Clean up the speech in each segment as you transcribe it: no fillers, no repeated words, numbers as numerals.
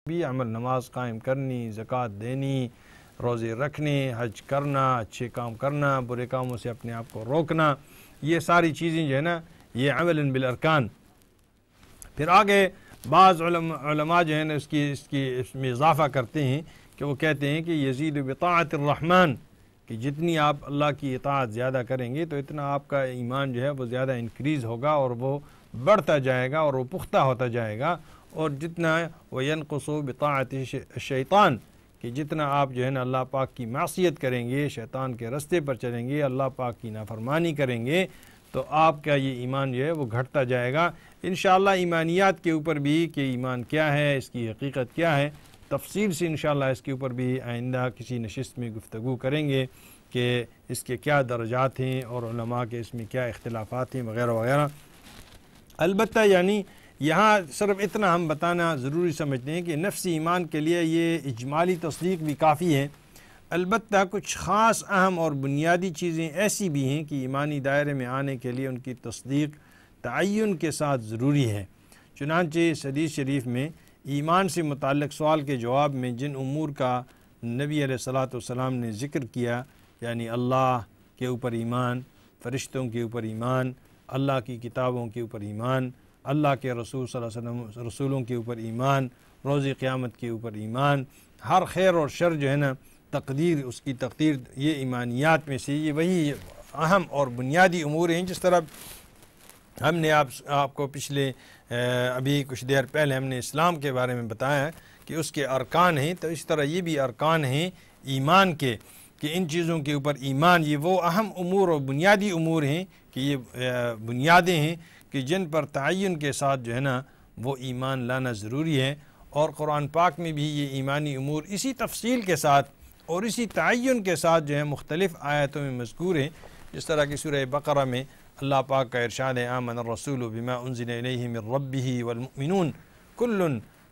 بھی عمل، نماز قائم کرنی، زکوٰۃ دینی، روزے رکھنے، حج کرنا، اچھے کام کرنا، برے کاموں سے اپنے آپ کو روکنا، یہ ساری چیزیں جو ہے نا یہ عمل بالارکان۔ پھر آگے بعض علماء جو ہے نا اس میں اضافہ کرتے ہیں کہ وہ کہتے ہیں کہ یزید بطاعت الرحمن، کہ جتنی آپ اللہ کی اطاعت زیادہ کریں گے تو اتنا آپ کا ایمان جو ہے وہ زیادہ انکریز ہوگا اور وہ بڑھتا جائے گا اور وہ پختہ ہوتا جائے گا، اور جتنا وینقص بطاعت الشیطان، کہ جتنا آپ جو ہے نا اللہ پاک کی معصیت کریں گے، شیطان کے رستے پر چلیں گے، اللہ پاک کی نافرمانی کریں گے، تو آپ کا یہ ایمان جو ہے وہ گھٹتا جائے گا۔ انشاءاللہ ایمانیات کے اوپر بھی کہ ایمان کیا ہے، اس کی حقیقت کیا ہے، تفصیل سے انشاءاللہ اس کے اوپر بھی آئندہ کسی نشست میں گفتگو کریں گے کہ اس کے کیا درجات ہیں اور علماء کے اس میں کیا اختلافات ہیں وغیرہ وغیرہ۔ البتہ یعنی یہاں صرف اتنا ہم بتانا ضروری سمجھتے ہیں کہ نفسی ایمان کے لیے یہ اجمالی تصدیق بھی کافی ہے، البتہ کچھ خاص اہم اور بنیادی چیزیں ایسی بھی ہیں کہ ایمانی دائرے میں آنے کے لیے ان کی تصدیق تعین کے ساتھ ضروری ہے۔ چنانچہ اس حدیث شریف میں ایمان سے متعلق سوال کے جواب میں جن امور کا نبی علیہ الصلوۃ والسلام نے ذکر کیا، یعنی اللہ کے اوپر ایمان، فرشتوں کے اوپر ایمان، اللہ کی کتابوں کے اوپر ایمان، اللہ کے رسول صلی اللہ علیہ وسلم رسولوں کے اوپر ایمان، روز قیامت کے اوپر ایمان، ہر خیر اور شر جو ہے نا تقدیر، اس کی تقدیر، یہ ایمانیات میں سے یہ وہی اہم اور بنیادی امور ہیں۔ جس طرح ہم نے آپ کو پچھلے ابھی کچھ دیر پہلے ہم نے اسلام کے بارے میں بتایا کہ اس کے ارکان ہیں، تو اس طرح یہ بھی ارکان ہیں ایمان کے، کہ ان چیزوں کے اوپر ایمان، یہ وہ اہم امور اور بنیادی امور ہیں کہ یہ بنیادیں ہیں کہ جن پر تعین کے ساتھ جو ہے نا وہ ایمان لانا ضروری ہے، اور قرآن پاک میں بھی یہ ایمانی امور اسی تفصیل کے ساتھ اور اسی تعین کے ساتھ جو ہے مختلف آیتوں میں مذکور ہیں۔ جس طرح کہ سورہ بقرہ میں اللہ پاک کا ارشاد ہے آمن الرسول بما انزل الیہ من ربہ والمؤمنون کل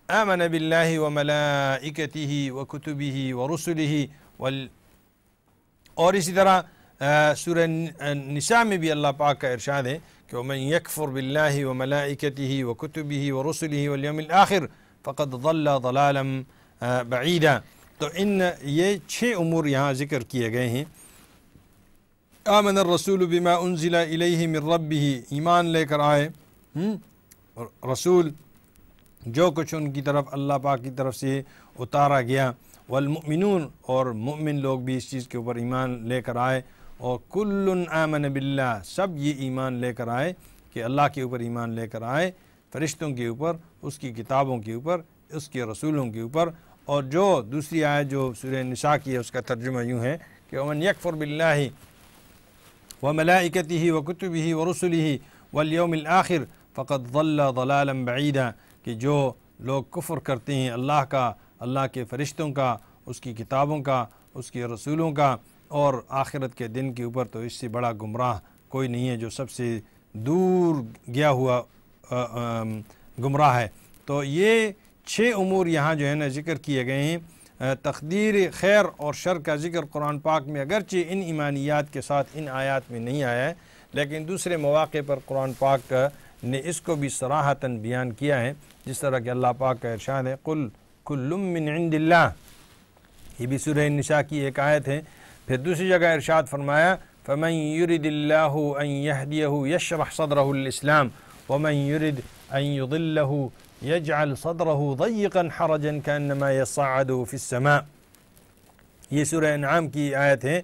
آمن باللہ وملائکتہ وکتبہ ورسلہ اور اسی طرح سورہ نساء میں بھی اللہ پاک کا ارشاد ہے کہ ومن یکفر باللہ وملائکتہ وکتبہ ورسلہ والیوم الآخر فقد ضل ضلالا بعیدا۔ تو یہ 6 امور یہاں ذکر کیے گئے ہیں۔ آمن الرسول بما انزل الیہ من ربہ، ایمان لے کر آئے رسول جو کچھ ان کی طرف اللہ پاک کی طرف سے اتارا گیا، والمؤمنون اور مؤمن لوگ بھی اس چیز کے اوپر ایمان لے کر آئے، اور کل آمن باللہ، سب یہ ایمان لے کر آئے کہ اللہ کے اوپر ایمان لے کر آئے، فرشتوں کے اوپر، اس کی کتابوں کے اوپر، اس کے رسولوں کے اوپر۔ اور جو دوسری آیت جو سورہ نساء کی ہے اس کا ترجمہ یوں ہے کہ ومن یکفر باللہ وملائکتہ وکتبہ ورسلہ والیوم الآخر فقد ضل ضلالا بعیدا، کہ جو لوگ کفر کرتے ہیں اللہ کا، اللہ کے فرشتوں کا، اس کی کتابوں کا، اس کے رسولوں کا اور آخرت کے دن کے اوپر، تو اس سے بڑا گمراہ کوئی نہیں ہے جو سب سے دور گیا ہوا گمراہ ہے۔ تو یہ 6 امور یہاں جو ہے نا ذکر کیے گئے ہیں۔ تقدیر خیر اور شر کا ذکر قرآن پاک میں اگرچہ ان ایمانیات کے ساتھ ان آیات میں نہیں آیا ہے، لیکن دوسرے مواقع پر قرآن پاک نے اس کو بھی صراحتاً بیان کیا ہے، جس طرح کہ اللہ پاک کا ارشاد ہے قل کل من عند اللہ، یہ بھی سورہ نساء کی ایک آیت ہے۔ پھر دوسری جگہ ارشاد فرمایا فمن یرد اللہ ان یہدیہ یشرح صدرہ للاسلام ومن یرد ان یضلہ یجعل صدرہ ضیقا حرجا کانما یصعد فی السماء، یہ سورہ انعام کی آیت ہے۔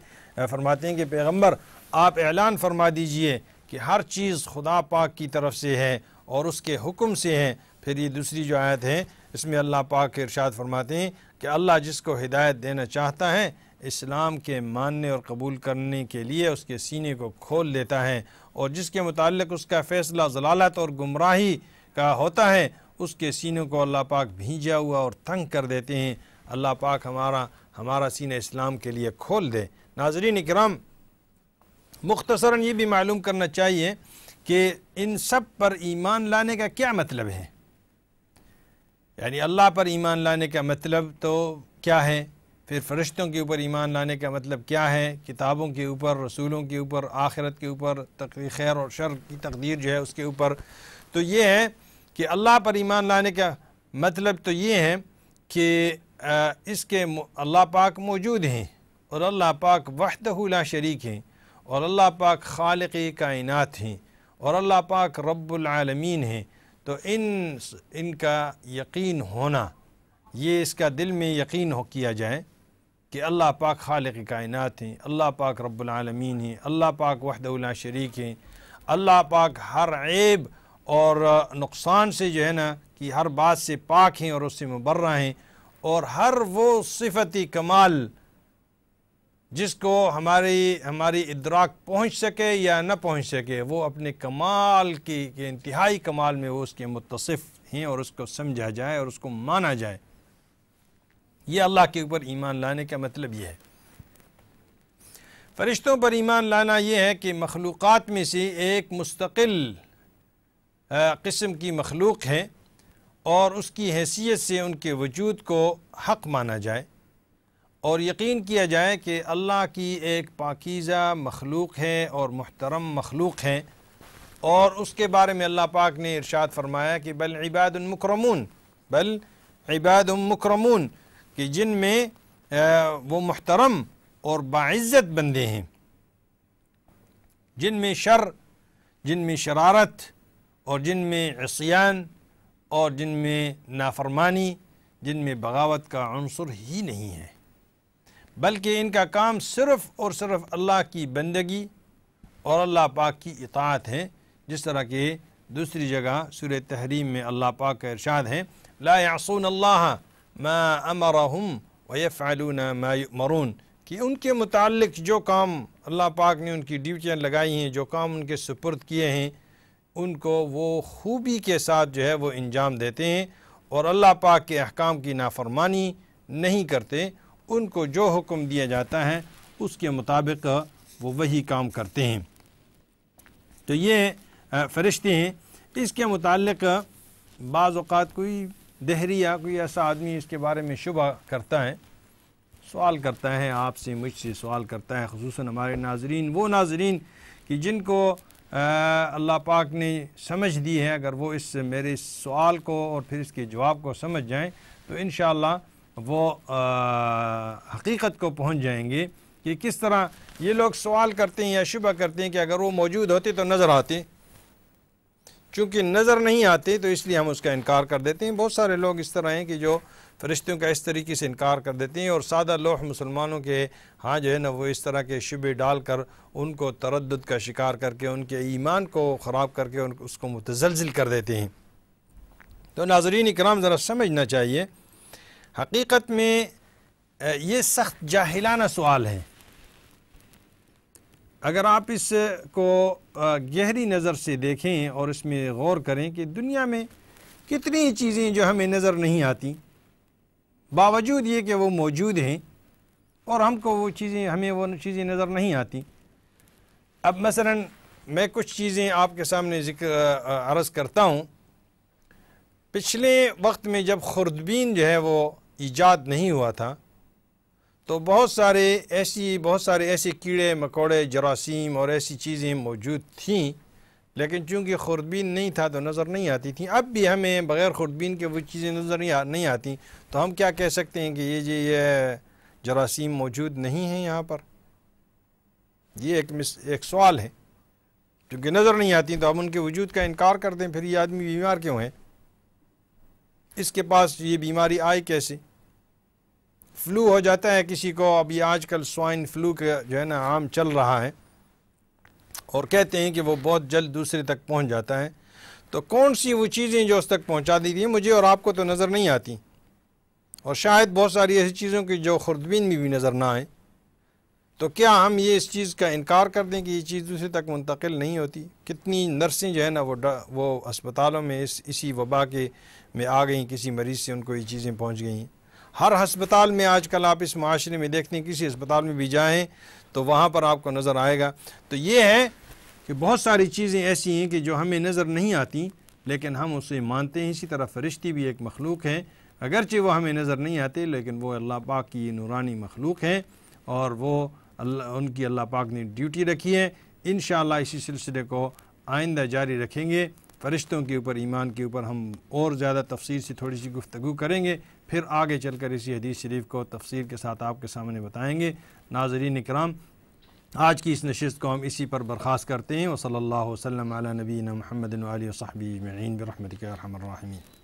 فرماتے ہیں کہ پیغمبر آپ اعلان فرما دیجئے کہ ہر چیز خدا پاک کی طرف سے ہے اور اس کے حکم سے ہے۔ پھر یہ دوسری جو آیت ہے اس میں اللہ پاک ارشاد فرماتے ہیں کہ اللہ جس کو ہدایت دینا چاہتا ہے اسلام کے ماننے اور قبول کرنے کے لیے اس کے سینے کو کھول دیتا ہے، اور جس کے متعلق اس کا فیصلہ ضلالت اور گمراہی کا ہوتا ہے اس کے سینے کو اللہ پاک بھیجا ہوا اور تنگ کر دیتے ہیں۔ اللہ پاک ہمارا سینہ اسلام کے لیے کھول دے۔ ناظرین کرام، مختصراً یہ بھی معلوم کرنا چاہیے کہ ان سب پر ایمان لانے کا کیا مطلب ہے، یعنی اللہ پر ایمان لانے کا مطلب تو کیا ہے، پھر فرشتوں کے اوپر ایمان لانے کا مطلب کیا ہے، کتابوں کے اوپر، رسولوں کے اوپر، آخرت کے اوپر، خیر اور شر کی تقدیر جو ہے اس کے اوپر۔ تو یہ ہے کہ اللہ پر ایمان لانے کا مطلب تو یہ ہے کہ اس کے اللہ پاک موجود ہیں اور اللہ پاک وحدہ لا شریک ہیں اور اللہ پاک خالق کائنات ہیں اور اللہ پاک رب العالمین ہیں، تو ان کا یقین ہونا، یہ اس کا دل میں یقین کیا جائے کہ اللہ پاک خالق کائنات ہیں، اللہ پاک رب العالمین ہیں، اللہ پاک وحدہ لا شریک ہیں، اللہ پاک ہر عیب اور نقصان سے جو ہے نا کہ ہر بات سے پاک ہیں اور اس سے مبرہ ہیں، اور ہر وہ صفتی کمال جس کو ہماری ادراک پہنچ سکے یا نہ پہنچ سکے، وہ اپنے کمال کے انتہائی کمال میں وہ اس کے متصف ہیں اور اس کو سمجھا جائے اور اس کو مانا جائے۔ یہ اللہ کے اوپر ایمان لانے کا مطلب یہ ہے۔ فرشتوں پر ایمان لانا یہ ہے کہ مخلوقات میں سے ایک مستقل قسم کی مخلوق ہے اور اس کی حیثیت سے ان کے وجود کو حق مانا جائے اور یقین کیا جائے کہ اللہ کی ایک پاکیزہ مخلوق ہے اور محترم مخلوق ہے، اور اس کے بارے میں اللہ پاک نے ارشاد فرمایا کہ بل عباد مکرمون، کہ جن میں وہ محترم اور باعزت بندے ہیں، جن میں شر، جن میں شرارت اور جن میں عصیان اور جن میں نافرمانی، جن میں بغاوت کا عنصر ہی نہیں ہے، بلکہ ان کا کام صرف اور صرف اللہ کی بندگی اور اللہ پاک کی اطاعت ہے، جس طرح کہ دوسری جگہ سورہ تحریم میں اللہ پاک کا ارشاد ہے لا یعصون اللہ ما امرہم ویفعلون ما یؤمرون، کہ ان کے متعلق جو کام اللہ پاک نے ان کی ڈیوٹیاں لگائی ہیں، جو کام ان کے سپرد کیے ہیں، ان کو وہ خوبی کے ساتھ جو ہے وہ انجام دیتے ہیں اور اللہ پاک کے احکام کی نافرمانی نہیں کرتے، ان کو جو حکم دیا جاتا ہے اس کے مطابق وہ وہی کام کرتے ہیں۔ تو یہ فرشتے ہیں۔ اس کے متعلق بعض اوقات کوئی دہری یا کوئی ایسا آدمی اس کے بارے میں شبہ کرتا ہے، سوال کرتا ہے، آپ سے مجھ سے سوال کرتا ہے، خصوصاً ہمارے ناظرین، وہ ناظرین کہ جن کو اللہ پاک نے سمجھ دی ہے، اگر وہ میرے سوال کو اور پھر اس کے جواب کو سمجھ جائیں تو انشاءاللہ وہ حقیقت کو پہنچ جائیں گے کہ کس طرح یہ لوگ سوال کرتے ہیں یا شبہ کرتے ہیں کہ اگر وہ موجود ہوتے تو نظر آتے، چونکہ نظر نہیں آتے تو اس لیے ہم اس کا انکار کر دیتے ہیں۔ بہت سارے لوگ اس طرح ہیں کہ جو فرشتوں کا اس طریقے سے انکار کر دیتے ہیں، اور سادہ لوح مسلمانوں کے ہاں جو ہے نا وہ اس طرح کے شبے ڈال کر ان کو تردد کا شکار کر کے ان کے ایمان کو خراب کر کے اس کو متزلزل کر دیتے ہیں۔ تو ناظرین اکرام ذرا سمجھنا چاہیے، حقیقت میں یہ سخت جاہلانہ سوال ہے۔ اگر آپ اس کو گہری نظر سے دیکھیں اور اس میں غور کریں کہ دنیا میں کتنی چیزیں جو ہمیں نظر نہیں آتی، باوجود یہ کہ وہ موجود ہیں اور ہمیں وہ چیزیں نظر نہیں آتی۔ اب مثلا میں کچھ چیزیں آپ کے سامنے عرض کرتا ہوں۔ پچھلے وقت میں جب خوردبین جو ہے وہ ایجاد نہیں ہوا تھا تو بہت سارے ایسے کیڑے مکوڑے، جراثیم اور ایسی چیزیں موجود تھیں، لیکن چونکہ خوردبین نہیں تھا تو نظر نہیں آتی تھیں۔ اب بھی ہمیں بغیر خوردبین کے وہ چیزیں نظر نہیں آتی، تو ہم کیا کہہ سکتے ہیں کہ یہ جراثیم موجود نہیں ہیں یہاں پر؟ یہ ایک سوال ہے، چونکہ نظر نہیں آتی تو ہم ان کے وجود کا انکار کر دیں، پھر یہ آدمی بیمار کیوں ہے؟ اس کے پاس یہ بیماری آئی کیسے؟ فلو ہو جاتا ہے کسی کو، ابھی آج کل سوائن فلو کا جو ہے نا عام چل رہا ہے، اور کہتے ہیں کہ وہ بہت جلد دوسرے تک پہنچ جاتا ہے۔ تو کون سی وہ چیزیں جو اس تک پہنچا دی تھیں مجھے اور آپ کو تو نظر نہیں آتی، اور شاید بہت ساری ایسی چیزوں کی جو خوردبین میں بھی نظر نہ آئیں، تو کیا ہم یہ اس چیز کا انکار کر دیں کہ یہ چیز دوسرے تک منتقل نہیں ہوتی؟ کتنی نرسیں جو ہے نا وہ ہسپتالوں میں اسی وبا میں آ گئیں، کسی مریض سے ان کو یہ چیزیں پہنچ گئیں۔ ہر ہسپتال میں آج کل آپ اس معاشرے میں دیکھتے ہیں، کسی ہسپتال میں بھی جائیں تو وہاں پر آپ کو نظر آئے گا۔ تو یہ ہے کہ بہت ساری چیزیں ایسی ہیں کہ جو ہمیں نظر نہیں آتی لیکن ہم اسے مانتے ہیں۔ اسی طرح فرشتے بھی ایک مخلوق ہے، اگرچہ وہ ہمیں نظر نہیں آتے لیکن وہ اللہ پاک کی نورانی مخلوق ہے، اور وہ ان کی اللہ پاک نے ڈیوٹی رکھی ہے۔ انشاءاللہ اسی سلسلے کو آئندہ جاری رکھیں گے۔ فرشتوں کے اوپر، ایمان کے اوپر ہم اور زیادہ تفصیل سے تھوڑی سی گفتگو کریں گے، پھر آگے چل کر اسی حدیث شریف کو تفصیل کے ساتھ آپ کے سامنے بتائیں گے۔ ناظرین اکرام، آج کی اس نشست کو ہم اسی پر برخاست کرتے ہیں۔ وصلی اللہ وسلم علی نبینا محمد وآلہ وصحبہ اجمعین برحمتک یا ارحم الراحمین۔